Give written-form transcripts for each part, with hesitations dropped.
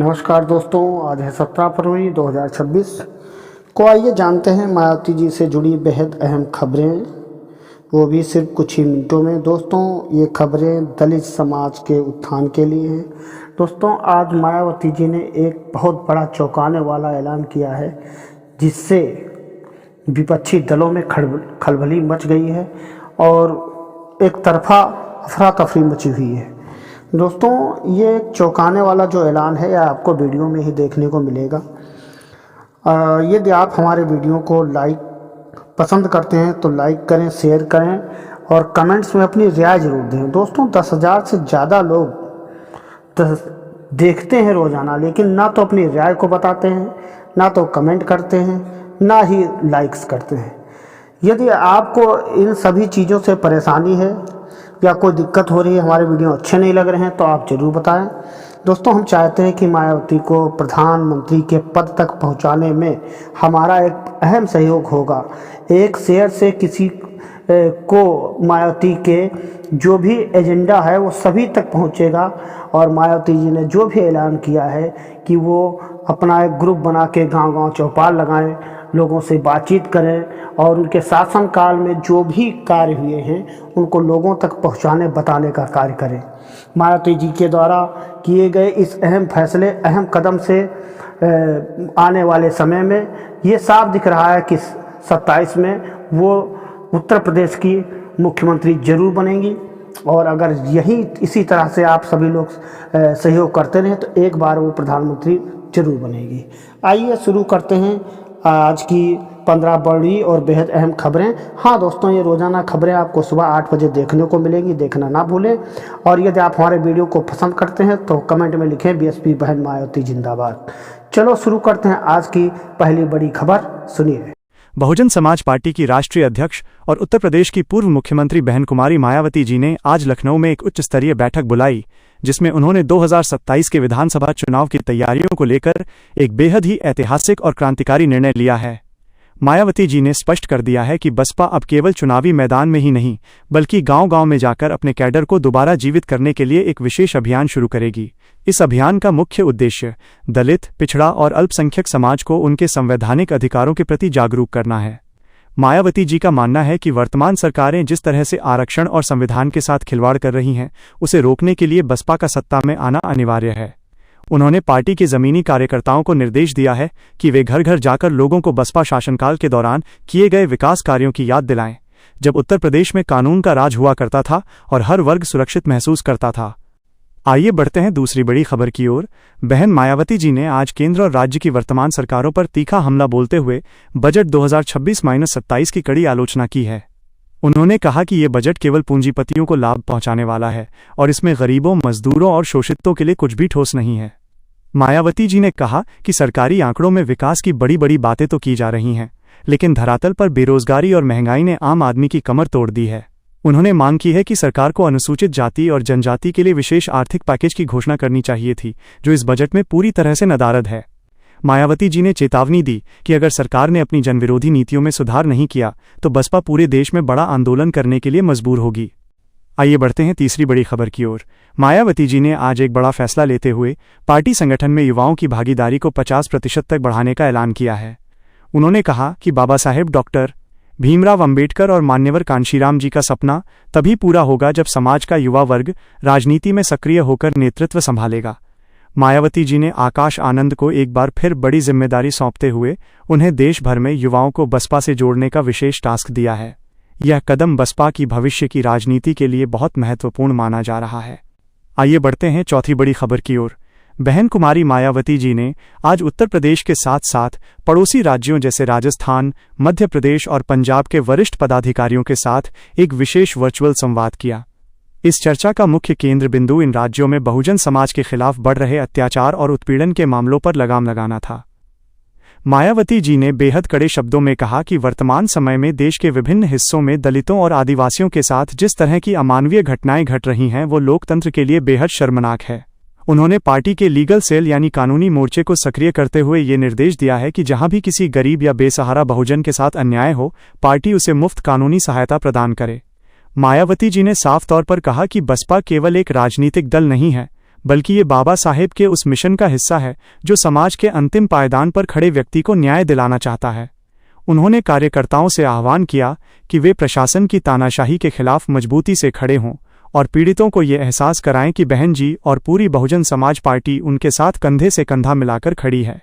नमस्कार दोस्तों, आज है 17 फरवरी 2026 को। आइए जानते हैं मायावती जी से जुड़ी बेहद अहम खबरें, वो भी सिर्फ कुछ ही मिनटों में। दोस्तों, ये खबरें दलित समाज के उत्थान के लिए हैं। दोस्तों, आज मायावती जी ने एक बहुत बड़ा चौंकाने वाला ऐलान किया है, जिससे विपक्षी दलों में खलबली मच गई है और एक तरफा अफरा तफरी मची हुई है। दोस्तों, ये चौंकाने वाला जो ऐलान है यह आपको वीडियो में ही देखने को मिलेगा। यदि आप हमारे वीडियो को पसंद करते हैं तो लाइक करें, शेयर करें और कमेंट्स में अपनी राय ज़रूर दें। दोस्तों, 10,000 से ज़्यादा लोग देखते हैं रोज़ाना, लेकिन ना तो अपनी राय को बताते हैं, ना तो कमेंट करते हैं, ना ही लाइक्स करते हैं। यदि आपको इन सभी चीज़ों से परेशानी है या कोई दिक्कत हो रही है, हमारे वीडियो अच्छे नहीं लग रहे हैं, तो आप ज़रूर बताएं। दोस्तों, हम चाहते हैं कि मायावती को प्रधानमंत्री के पद तक पहुंचाने में हमारा एक अहम सहयोग होगा। एक शेयर से किसी को मायावती के जो भी एजेंडा है वो सभी तक पहुंचेगा। और मायावती जी ने जो भी ऐलान किया है कि वो अपना एक ग्रुप बना के गांव-गांव चौपाल लगाएं, लोगों से बातचीत करें और उनके शासनकाल में जो भी कार्य हुए हैं उनको लोगों तक पहुंचाने बताने का कार्य करें। मायावती जी के द्वारा किए गए इस अहम फैसले, अहम कदम से आने वाले समय में ये साफ दिख रहा है कि 27 में वो उत्तर प्रदेश की मुख्यमंत्री जरूर बनेंगी। और अगर इसी तरह से आप सभी लोग सहयोग करते रहें तो एक बार वो प्रधानमंत्री जरूर बनेगी। आइए शुरू करते हैं आज की 15 बड़ी और बेहद अहम खबरें। हाँ दोस्तों, ये रोज़ाना खबरें आपको सुबह 8 बजे देखने को मिलेंगी, देखना ना भूलें। और यदि आप हमारे वीडियो को पसंद करते हैं तो कमेंट में लिखें बीएसपी बहन मायावती जिंदाबाद। चलो शुरू करते हैं आज की पहली बड़ी खबर, सुनिए। बहुजन समाज पार्टी की राष्ट्रीय अध्यक्ष और उत्तर प्रदेश की पूर्व मुख्यमंत्री बहन कुमारी मायावती जी ने आज लखनऊ में एक उच्च स्तरीय बैठक बुलाई, जिसमें उन्होंने 2027 के विधानसभा चुनाव की तैयारियों को लेकर एक बेहद ही ऐतिहासिक और क्रांतिकारी निर्णय लिया है। मायावती जी ने स्पष्ट कर दिया है कि बसपा अब केवल चुनावी मैदान में ही नहीं, बल्कि गांव-गांव में जाकर अपने कैडर को दोबारा जीवित करने के लिए एक विशेष अभियान शुरू करेगी। इस अभियान का मुख्य उद्देश्य दलित, पिछड़ा और अल्पसंख्यक समाज को उनके संवैधानिक अधिकारों के प्रति जागरूक करना है। मायावती जी का मानना है कि वर्तमान सरकारें जिस तरह से आरक्षण और संविधान के साथ खिलवाड़ कर रही हैं, उसे रोकने के लिए बसपा का सत्ता में आना अनिवार्य है। उन्होंने पार्टी के जमीनी कार्यकर्ताओं को निर्देश दिया है कि वे घर घर जाकर लोगों को बसपा शासनकाल के दौरान किए गए विकास कार्यों की याद दिलाएं, जब उत्तर प्रदेश में कानून का राज हुआ करता था और हर वर्ग सुरक्षित महसूस करता था। आइए बढ़ते हैं दूसरी बड़ी खबर की ओर। बहन मायावती जी ने आज केंद्र और राज्य की वर्तमान सरकारों पर तीखा हमला बोलते हुए बजट 2026-27 की कड़ी आलोचना की है। उन्होंने कहा कि ये बजट केवल पूंजीपतियों को लाभ पहुंचाने वाला है और इसमें गरीबों, मजदूरों और शोषितों के लिए कुछ भी ठोस नहीं है। मायावती जी ने कहा कि सरकारी आंकड़ों में विकास की बड़ी बड़ी बातें तो की जा रही हैं, लेकिन धरातल पर बेरोजगारी और महंगाई ने आम आदमी की कमर तोड़ दी है। उन्होंने मांग की है कि सरकार को अनुसूचित जाति और जनजाति के लिए विशेष आर्थिक पैकेज की घोषणा करनी चाहिए थी, जो इस बजट में पूरी तरह से नदारद है। मायावती जी ने चेतावनी दी कि अगर सरकार ने अपनी जनविरोधी नीतियों में सुधार नहीं किया तो बसपा पूरे देश में बड़ा आंदोलन करने के लिए मजबूर होगी। आइए बढ़ते हैं तीसरी बड़ी खबर की ओर। मायावती जी ने आज एक बड़ा फैसला लेते हुए पार्टी संगठन में युवाओं की भागीदारी को 50% तक बढ़ाने का ऐलान किया है। उन्होंने कहा कि बाबा साहेब डॉक्टर भीमराव अंबेडकर और मान्यवर कांशीराम जी का सपना तभी पूरा होगा जब समाज का युवा वर्ग राजनीति में सक्रिय होकर नेतृत्व संभालेगा। मायावती जी ने आकाश आनंद को एक बार फिर बड़ी जिम्मेदारी सौंपते हुए उन्हें देश भर में युवाओं को बसपा से जोड़ने का विशेष टास्क दिया है। यह कदम बसपा की भविष्य की राजनीति के लिए बहुत महत्वपूर्ण माना जा रहा है। आइए बढ़ते हैं चौथी बड़ी खबर की ओर। बहन कुमारी मायावती जी ने आज उत्तर प्रदेश के साथ साथ पड़ोसी राज्यों जैसे राजस्थान, मध्य प्रदेश और पंजाब के वरिष्ठ पदाधिकारियों के साथ एक विशेष वर्चुअल संवाद किया। इस चर्चा का मुख्य केंद्र बिंदु इन राज्यों में बहुजन समाज के खिलाफ बढ़ रहे अत्याचार और उत्पीड़न के मामलों पर लगाम लगाना था। मायावती जी ने बेहद कड़े शब्दों में कहा कि वर्तमान समय में देश के विभिन्न हिस्सों में दलितों और आदिवासियों के साथ जिस तरह की अमानवीय घटनाएं घट रही हैं वो लोकतंत्र के लिए बेहद शर्मनाक है। उन्होंने पार्टी के लीगल सेल यानी कानूनी मोर्चे को सक्रिय करते हुए ये निर्देश दिया है कि जहां भी किसी गरीब या बेसहारा बहुजन के साथ अन्याय हो, पार्टी उसे मुफ्त कानूनी सहायता प्रदान करे। मायावती जी ने साफ तौर पर कहा कि बसपा केवल एक राजनीतिक दल नहीं है, बल्कि ये बाबा साहेब के उस मिशन का हिस्सा है जो समाज के अंतिम पायदान पर खड़े व्यक्ति को न्याय दिलाना चाहता है। उन्होंने कार्यकर्ताओं से आह्वान किया कि वे प्रशासन की तानाशाही के खिलाफ मजबूती से खड़े हों और पीड़ितों को ये एहसास कराएं कि बहन जी और पूरी बहुजन समाज पार्टी उनके साथ कंधे से कंधा मिलाकर खड़ी है।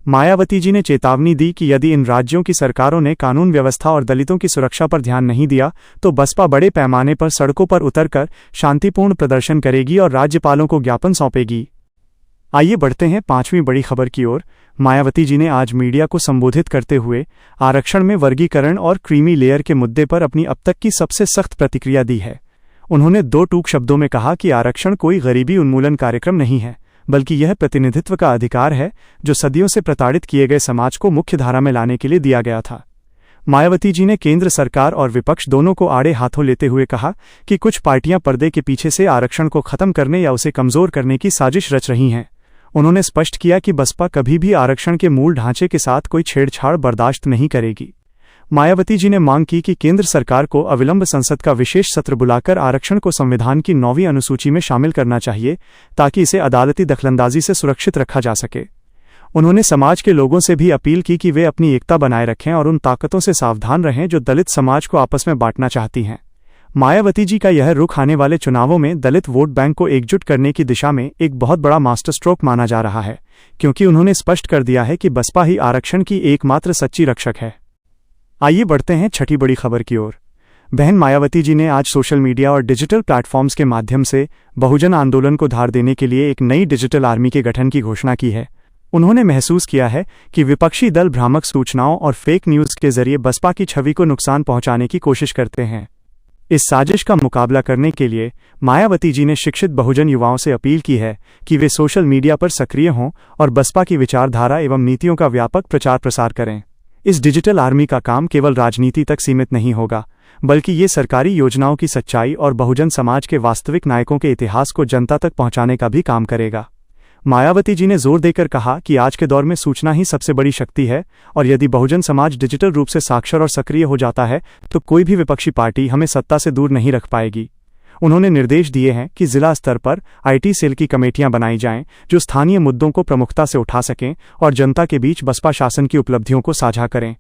मायावती जी ने चेतावनी दी कि यदि इन राज्यों की सरकारों ने कानून व्यवस्था और दलितों की सुरक्षा पर ध्यान नहीं दिया तो बसपा बड़े पैमाने पर सड़कों पर उतरकर शांतिपूर्ण प्रदर्शन करेगी और राज्यपालों को ज्ञापन सौंपेगी। आइए बढ़ते हैं पांचवीं बड़ी खबर की ओर। मायावती जी ने आज मीडिया को संबोधित करते हुए आरक्षण में वर्गीकरण और क्रीमी लेयर के मुद्दे पर अपनी अब तक की सबसे सख्त प्रतिक्रिया दी है। उन्होंने दो टूक शब्दों में कहा कि आरक्षण कोई गरीबी उन्मूलन कार्यक्रम नहीं है, बल्कि यह प्रतिनिधित्व का अधिकार है जो सदियों से प्रताड़ित किए गए समाज को मुख्य धारा में लाने के लिए दिया गया था। मायावती जी ने केंद्र सरकार और विपक्ष दोनों को आड़े हाथों लेते हुए कहा कि कुछ पार्टियां पर्दे के पीछे से आरक्षण को खत्म करने या उसे कमजोर करने की साजिश रच रही हैं। उन्होंने स्पष्ट किया कि बसपा कभी भी आरक्षण के मूल ढांचे के साथ कोई छेड़छाड़ बर्दाश्त नहीं करेगी। मायावती जी ने मांग की कि केंद्र सरकार को अविलंब संसद का विशेष सत्र बुलाकर आरक्षण को संविधान की 9वीं अनुसूची में शामिल करना चाहिए ताकि इसे अदालती दखलंदाजी से सुरक्षित रखा जा सके। उन्होंने समाज के लोगों से भी अपील की कि वे अपनी एकता बनाए रखें और उन ताकतों से सावधान रहें जो दलित समाज को आपस में बांटना चाहती हैं। मायावती जी का यह रुख आने वाले चुनावों में दलित वोट बैंक को एकजुट करने की दिशा में एक बहुत बड़ा मास्टर स्ट्रोक माना जा रहा है, क्योंकि उन्होंने स्पष्ट कर दिया है कि बसपा ही आरक्षण की एकमात्र सच्ची रक्षक है। आइए बढ़ते हैं छठी बड़ी खबर की ओर। बहन मायावती जी ने आज सोशल मीडिया और डिजिटल प्लेटफॉर्म्स के माध्यम से बहुजन आंदोलन को धार देने के लिए एक नई डिजिटल आर्मी के गठन की घोषणा की है। उन्होंने महसूस किया है कि विपक्षी दल भ्रामक सूचनाओं और फेक न्यूज़ के जरिए बसपा की छवि को नुकसान पहुंचाने की कोशिश करते हैं। इस साजिश का मुकाबला करने के लिए मायावती जी ने शिक्षित बहुजन युवाओं से अपील की है कि वे सोशल मीडिया पर सक्रिय हों और बसपा की विचारधारा एवं नीतियों का व्यापक प्रचार प्रसार करें। इस डिजिटल आर्मी का काम केवल राजनीति तक सीमित नहीं होगा, बल्कि ये सरकारी योजनाओं की सच्चाई और बहुजन समाज के वास्तविक नायकों के इतिहास को जनता तक पहुंचाने का भी काम करेगा। मायावती जी ने जोर देकर कहा कि आज के दौर में सूचना ही सबसे बड़ी शक्ति है और यदि बहुजन समाज डिजिटल रूप से साक्षर और सक्रिय हो जाता है तो कोई भी विपक्षी पार्टी हमें सत्ता से दूर नहीं रख पाएगी। उन्होंने निर्देश दिए हैं कि जिला स्तर पर आईटी सेल की कमेटियां बनाई जाएं जो स्थानीय मुद्दों को प्रमुखता से उठा सकें और जनता के बीच बसपा शासन की उपलब्धियों को साझा करें।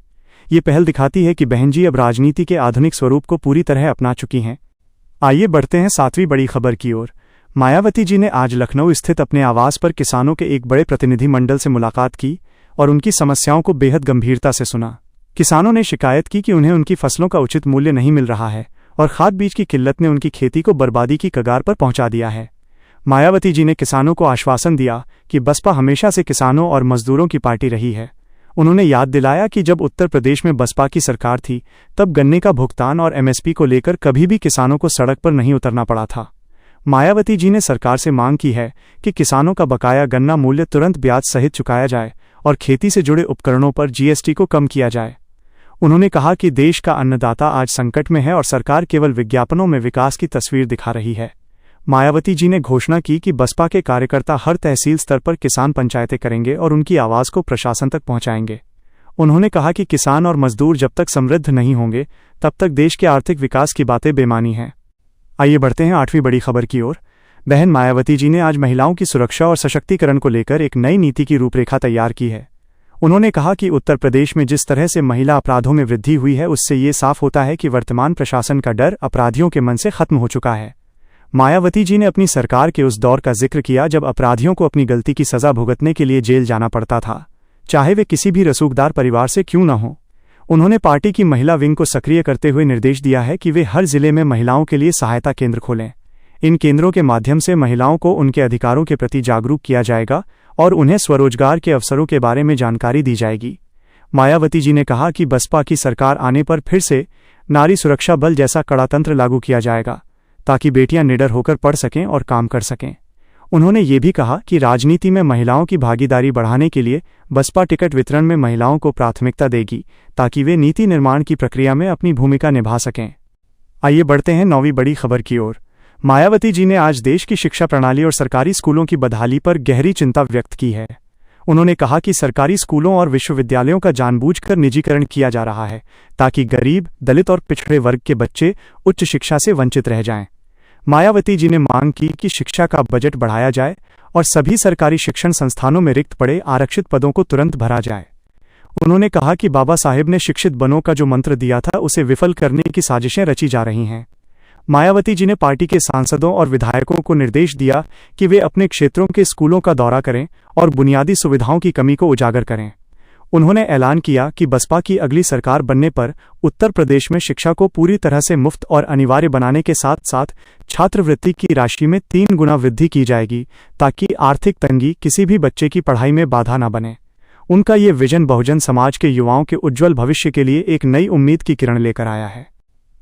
ये पहल दिखाती है कि बहन जी अब राजनीति के आधुनिक स्वरूप को पूरी तरह अपना चुकी हैं। आइए बढ़ते हैं सातवीं बड़ी खबर की ओर। मायावती जी ने आज लखनऊ स्थित अपने आवास पर किसानों के एक बड़े प्रतिनिधिमंडल से मुलाकात की और उनकी समस्याओं को बेहद गंभीरता से सुना। किसानों ने शिकायत की कि उन्हें उनकी फसलों का उचित मूल्य नहीं मिल रहा है और खाद बीज की किल्लत ने उनकी खेती को बर्बादी की कगार पर पहुंचा दिया है। मायावती जी ने किसानों को आश्वासन दिया कि बसपा हमेशा से किसानों और मजदूरों की पार्टी रही है। उन्होंने याद दिलाया कि जब उत्तर प्रदेश में बसपा की सरकार थी तब गन्ने का भुगतान और एमएसपी को लेकर कभी भी किसानों को सड़क पर नहीं उतरना पड़ा था। मायावती जी ने सरकार से मांग की है कि किसानों का बकाया गन्ना मूल्य तुरंत ब्याज सहित चुकाया जाए और खेती से जुड़े उपकरणों पर जीएसटी को कम किया जाए। उन्होंने कहा कि देश का अन्नदाता आज संकट में है और सरकार केवल विज्ञापनों में विकास की तस्वीर दिखा रही है। मायावती जी ने घोषणा की कि बसपा के कार्यकर्ता हर तहसील स्तर पर किसान पंचायतें करेंगे और उनकी आवाज को प्रशासन तक पहुंचाएंगे। उन्होंने कहा कि किसान और मजदूर जब तक समृद्ध नहीं होंगे तब तक देश के आर्थिक विकास की बातें बेमानी हैं। आइए बढ़ते हैं आठवीं बड़ी खबर की ओर। बहन मायावती जी ने आज महिलाओं की सुरक्षा और सशक्तिकरण को लेकर एक नई नीति की रूपरेखा तैयार की है। उन्होंने कहा कि उत्तर प्रदेश में जिस तरह से महिला अपराधों में वृद्धि हुई है उससे ये साफ होता है कि वर्तमान प्रशासन का डर अपराधियों के मन से खत्म हो चुका है। मायावती जी ने अपनी सरकार के उस दौर का जिक्र किया जब अपराधियों को अपनी गलती की सजा भुगतने के लिए जेल जाना पड़ता था, चाहे वे किसी भी रसूखदार परिवार से क्यों न हों। उन्होंने पार्टी की महिला विंग को सक्रिय करते हुए निर्देश दिया है कि वे हर जिले में महिलाओं के लिए सहायता केंद्र खोलें। इन केंद्रों के माध्यम से महिलाओं को उनके अधिकारों के प्रति जागरूक किया जाएगा और उन्हें स्वरोजगार के अवसरों के बारे में जानकारी दी जाएगी। मायावती जी ने कहा कि बसपा की सरकार आने पर फिर से नारी सुरक्षा बल जैसा कड़ा तंत्र लागू किया जाएगा ताकि बेटियां निडर होकर पढ़ सकें और काम कर सकें। उन्होंने ये भी कहा कि राजनीति में महिलाओं की भागीदारी बढ़ाने के लिए बसपा टिकट वितरण में महिलाओं को प्राथमिकता देगी ताकि वे नीति निर्माण की प्रक्रिया में अपनी भूमिका निभा सकें। आइए बढ़ते हैं नौवीं बड़ी खबर की ओर। मायावती जी ने आज देश की शिक्षा प्रणाली और सरकारी स्कूलों की बदहाली पर गहरी चिंता व्यक्त की है। उन्होंने कहा कि सरकारी स्कूलों और विश्वविद्यालयों का जानबूझकर निजीकरण किया जा रहा है ताकि गरीब, दलित और पिछड़े वर्ग के बच्चे उच्च शिक्षा से वंचित रह जाएं। मायावती जी ने मांग की कि शिक्षा का बजट बढ़ाया जाए और सभी सरकारी शिक्षण संस्थानों में रिक्त पड़े आरक्षित पदों को तुरंत भरा जाए। उन्होंने कहा कि बाबा साहेब ने शिक्षित बनो का जो मंत्र दिया था उसे विफल करने की साजिशें रची जा रही हैं। मायावती जी ने पार्टी के सांसदों और विधायकों को निर्देश दिया कि वे अपने क्षेत्रों के स्कूलों का दौरा करें और बुनियादी सुविधाओं की कमी को उजागर करें। उन्होंने ऐलान किया कि बसपा की अगली सरकार बनने पर उत्तर प्रदेश में शिक्षा को पूरी तरह से मुफ्त और अनिवार्य बनाने के साथ साथ छात्रवृत्ति की राशि में 3 गुना वृद्धि की जाएगी ताकि आर्थिक तंगी किसी भी बच्चे की पढ़ाई में बाधा न बने। उनका ये विजन बहुजन समाज के युवाओं के उज्ज्वल भविष्य के लिए एक नई उम्मीद की किरण लेकर आया है।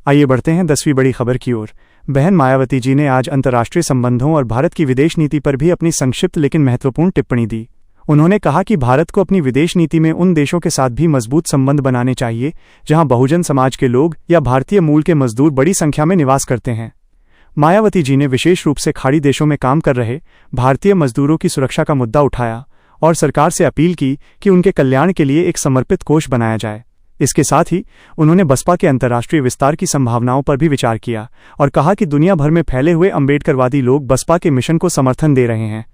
आइए बढ़ते हैं 10वीं बड़ी खबर की ओर। बहन मायावती जी ने आज अंतर्राष्ट्रीय संबंधों और भारत की विदेश नीति पर भी अपनी संक्षिप्त लेकिन महत्वपूर्ण टिप्पणी दी। उन्होंने कहा कि भारत को अपनी विदेश नीति में उन देशों के साथ भी मजबूत संबंध बनाने चाहिए जहां बहुजन समाज के लोग या भारतीय मूल के मजदूर बड़ी संख्या में निवास करते हैं। मायावती जी ने विशेष रूप से खाड़ी देशों में काम कर रहे भारतीय मजदूरों की सुरक्षा का मुद्दा उठाया और सरकार से अपील की कि उनके कल्याण के लिए एक समर्पित कोष बनाया जाए। इसके साथ ही उन्होंने बसपा के अंतर्राष्ट्रीय विस्तार की संभावनाओं पर भी विचार किया और कहा कि दुनिया भर में फैले हुए अम्बेडकरवादी लोग बसपा के मिशन को समर्थन दे रहे हैं।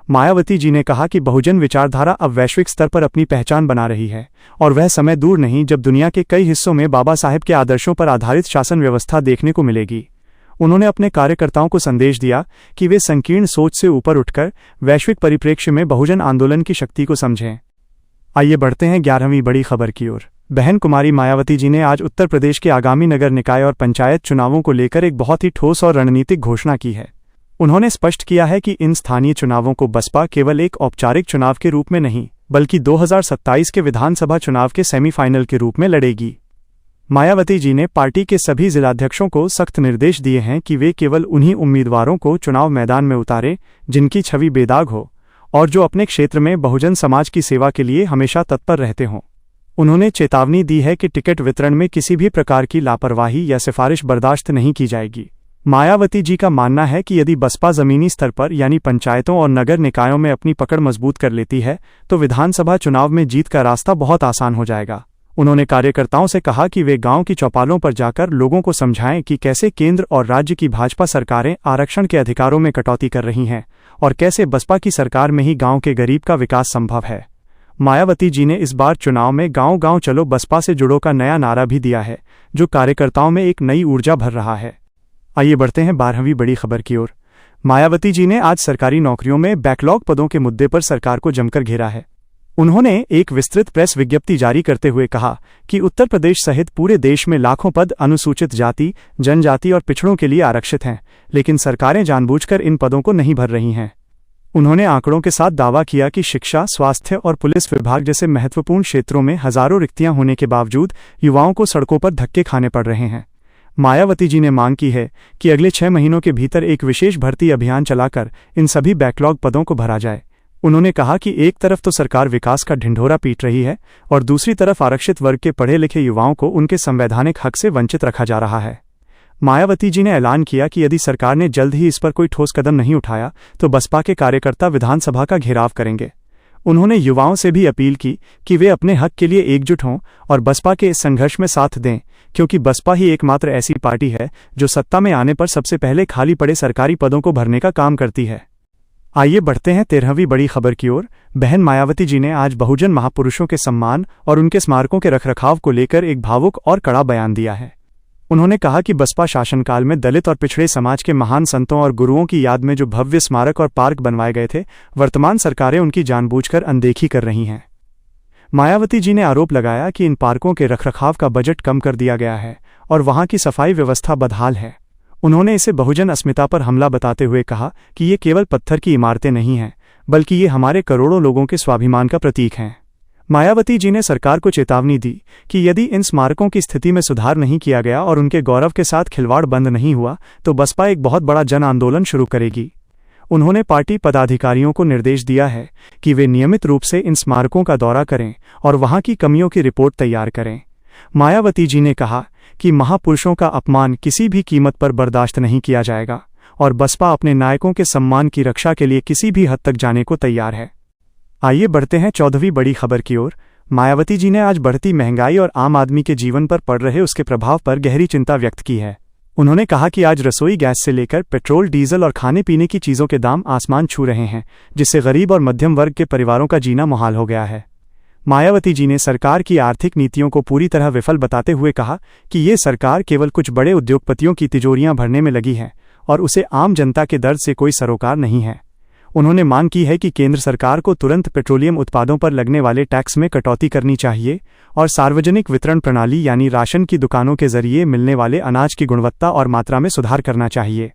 मायावती जी ने कहा कि बहुजन विचारधारा अब वैश्विक स्तर पर अपनी पहचान बना रही है और वह समय दूर नहीं जब दुनिया के कई हिस्सों में बाबा साहेब के आदर्शों पर आधारित शासन व्यवस्था देखने को मिलेगी। उन्होंने अपने कार्यकर्ताओं को संदेश दिया कि वे संकीर्ण सोच से ऊपर उठकर वैश्विक परिप्रेक्ष्य में बहुजन आंदोलन की शक्ति को समझें। आइए बढ़ते हैं 11वीं बड़ी खबर की ओर। बहन कुमारी मायावती जी ने आज उत्तर प्रदेश के आगामी नगर निकाय और पंचायत चुनावों को लेकर एक बहुत ही ठोस और रणनीतिक घोषणा की है। उन्होंने स्पष्ट किया है कि इन स्थानीय चुनावों को बसपा केवल एक औपचारिक चुनाव के रूप में नहीं बल्कि 2027 के विधानसभा चुनाव के सेमीफाइनल के रूप में लड़ेगी। मायावती जी ने पार्टी के सभी जिलाध्यक्षों को सख्त निर्देश दिए हैं कि वे केवल उन्हीं उम्मीदवारों को चुनाव मैदान में उतारें जिनकी छवि बेदाग हो और जो अपने क्षेत्र में बहुजन समाज की सेवा के लिए हमेशा तत्पर रहते हों। उन्होंने चेतावनी दी है कि टिकट वितरण में किसी भी प्रकार की लापरवाही या सिफारिश बर्दाश्त नहीं की जाएगी। मायावती जी का मानना है कि यदि बसपा जमीनी स्तर पर यानी पंचायतों और नगर निकायों में अपनी पकड़ मजबूत कर लेती है तो विधानसभा चुनाव में जीत का रास्ता बहुत आसान हो जाएगा। उन्होंने कार्यकर्ताओं से कहा कि वे गांव की चौपालों पर जाकर लोगों को समझाएं कि कैसे केंद्र और राज्य की भाजपा सरकारें आरक्षण के अधिकारों में कटौती कर रही हैं और कैसे बसपा की सरकार में ही गांव के गरीब का विकास संभव है। मायावती जी ने इस बार चुनाव में गांव गांव चलो बसपा से जुड़ो का नया नारा भी दिया है जो कार्यकर्ताओं में एक नई ऊर्जा भर रहा है। आइए बढ़ते हैं 12वीं बड़ी खबर की ओर। मायावती जी ने आज सरकारी नौकरियों में बैकलॉग पदों के मुद्दे पर सरकार को जमकर घेरा है। उन्होंने एक विस्तृत प्रेस विज्ञप्ति जारी करते हुए कहा कि उत्तर प्रदेश सहित पूरे देश में लाखों पद अनुसूचित जाति, जनजाति और पिछड़ों के लिए आरक्षित हैं, लेकिन सरकारें जानबूझकर इन पदों को नहीं भर रही हैं। उन्होंने आंकड़ों के साथ दावा किया कि शिक्षा, स्वास्थ्य और पुलिस विभाग जैसे महत्वपूर्ण क्षेत्रों में हजारों रिक्तियां होने के बावजूद युवाओं को सड़कों पर धक्के खाने पड़ रहे हैं। मायावती जी ने मांग की है कि अगले 6 महीनों के भीतर एक विशेष भर्ती अभियान चलाकर इन सभी बैकलॉग पदों को भरा जाए। उन्होंने कहा कि एक तरफ तो सरकार विकास का ढिंढोरा पीट रही है और दूसरी तरफ आरक्षित वर्ग के पढ़े लिखे युवाओं को उनके संवैधानिक हक से वंचित रखा जा रहा है। मायावती जी ने ऐलान किया कि यदि सरकार ने जल्द ही इस पर कोई ठोस कदम नहीं उठाया तो बसपा के कार्यकर्ता विधानसभा का घेराव करेंगे। उन्होंने युवाओं से भी अपील की कि वे अपने हक के लिए एकजुट हों और बसपा के इस संघर्ष में साथ दें, क्योंकि बसपा ही एकमात्र ऐसी पार्टी है जो सत्ता में आने पर सबसे पहले खाली पड़े सरकारी पदों को भरने का काम करती है। आइए बढ़ते हैं 13वीं बड़ी खबर की ओर। बहन मायावती जी ने आज बहुजन महापुरुषों के सम्मान और उनके स्मारकों के रखरखाव को लेकर एक भावुक और कड़ा बयान दिया है। उन्होंने कहा कि बसपा शासनकाल में दलित और पिछड़े समाज के महान संतों और गुरुओं की याद में जो भव्य स्मारक और पार्क बनवाए गए थे, वर्तमान सरकारें उनकी जानबूझकर अनदेखी कर रही हैं। मायावती जी ने आरोप लगाया कि इन पार्कों के रखरखाव का बजट कम कर दिया गया है और वहां की सफाई व्यवस्था बदहाल है। उन्होंने इसे बहुजन अस्मिता पर हमला बताते हुए कहा कि ये केवल पत्थर की इमारतें नहीं हैं, बल्कि ये हमारे करोड़ों लोगों के स्वाभिमान का प्रतीक हैं। मायावती जी ने सरकार को चेतावनी दी कि यदि इन स्मारकों की स्थिति में सुधार नहीं किया गया और उनके गौरव के साथ खिलवाड़ बंद नहीं हुआ तो बसपा एक बहुत बड़ा जन आंदोलन शुरू करेगी। उन्होंने पार्टी पदाधिकारियों को निर्देश दिया है कि वे नियमित रूप से इन स्मारकों का दौरा करें और वहां की कमियों की रिपोर्ट तैयार करें। मायावती जी ने कहा कि महापुरुषों का अपमान किसी भी कीमत पर बर्दाश्त नहीं किया जाएगा और बसपा अपने नायकों के सम्मान की रक्षा के लिए किसी भी हद तक जाने को तैयार है। आइए बढ़ते हैं 14वीं बड़ी खबर की ओर। मायावती जी ने आज बढ़ती महंगाई और आम आदमी के जीवन पर पड़ रहे उसके प्रभाव पर गहरी चिंता व्यक्त की है। उन्होंने कहा कि आज रसोई गैस से लेकर पेट्रोल, डीजल और खाने पीने की चीज़ों के दाम आसमान छू रहे हैं, जिससे गरीब और मध्यम वर्ग के परिवारों का जीना मुहाल हो गया है। मायावती जी ने सरकार की आर्थिक नीतियों को पूरी तरह विफल बताते हुए कहा कि ये सरकार केवल कुछ बड़े उद्योगपतियों की तिजोरियां भरने में लगी है और उसे आम जनता के दर्द से कोई सरोकार नहीं है। उन्होंने मांग की है कि केंद्र सरकार को तुरंत पेट्रोलियम उत्पादों पर लगने वाले टैक्स में कटौती करनी चाहिए और सार्वजनिक वितरण प्रणाली यानी राशन की दुकानों के जरिए मिलने वाले अनाज की गुणवत्ता और मात्रा में सुधार करना चाहिए।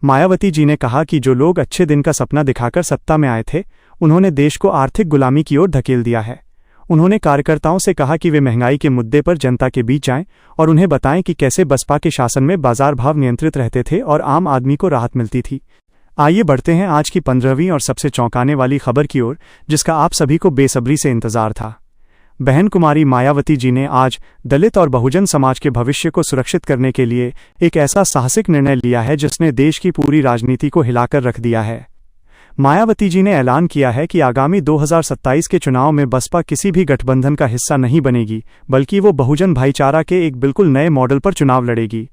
मायावती जी ने कहा कि जो लोग अच्छे दिन का सपना दिखाकर सत्ता में आए थे, उन्होंने देश को आर्थिक गुलामी की ओर धकेल दिया है। उन्होंने कार्यकर्ताओं से कहा कि वे महंगाई के मुद्दे पर जनता के बीच आएं और उन्हें बताएं कि कैसे बसपा के शासन में बाजार भाव नियंत्रित रहते थे और आम आदमी को राहत मिलती थी। आइए बढ़ते हैं आज की 15वीं और सबसे चौंकाने वाली खबर की ओर, जिसका आप सभी को बेसब्री से इंतजार था। बहन कुमारी मायावती जी ने आज दलित और बहुजन समाज के भविष्य को सुरक्षित करने के लिए एक ऐसा साहसिक निर्णय लिया है जिसने देश की पूरी राजनीति को हिलाकर रख दिया है। मायावती जी ने ऐलान किया है कि आगामी 2027 के चुनाव में बसपा किसी भी गठबंधन का हिस्सा नहीं बनेगी, बल्कि वो बहुजन भाईचारा के एक बिल्कुल नए मॉडल पर चुनाव लड़ेगी।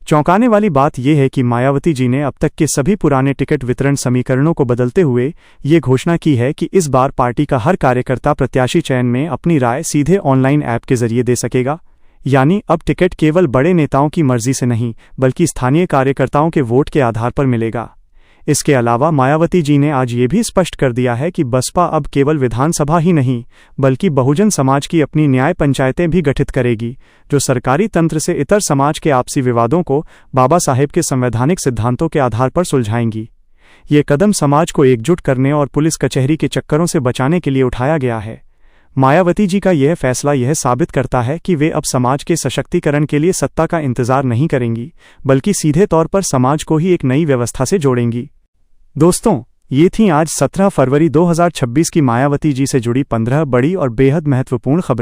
चौंकाने वाली बात यह है कि मायावती जी ने अब तक के सभी पुराने टिकट वितरण समीकरणों को बदलते हुए ये घोषणा की है कि इस बार पार्टी का हर कार्यकर्ता प्रत्याशी चयन में अपनी राय सीधे ऑनलाइन ऐप के जरिए दे सकेगा। यानी अब टिकट केवल बड़े नेताओं की मर्जी से नहीं, बल्कि स्थानीय कार्यकर्ताओं के वोट के आधार पर मिलेगा। इसके अलावा मायावती जी ने आज ये भी स्पष्ट कर दिया है कि बसपा अब केवल विधानसभा ही नहीं, बल्कि बहुजन समाज की अपनी न्याय पंचायतें भी गठित करेगी, जो सरकारी तंत्र से इतर समाज के आपसी विवादों को बाबा साहेब के संवैधानिक सिद्धांतों के आधार पर सुलझाएंगी। ये कदम समाज को एकजुट करने और पुलिस कचहरी के चक्करों से बचाने के लिए उठाया गया है। मायावती जी का यह फैसला यह साबित करता है कि वे अब समाज के सशक्तिकरण के लिए सत्ता का इंतजार नहीं करेंगी, बल्कि सीधे तौर पर समाज को ही एक नई व्यवस्था से जोड़ेंगी। दोस्तों, ये थी आज 17 फरवरी 2026 की मायावती जी से जुड़ी 15 बड़ी और बेहद महत्वपूर्ण खबरें।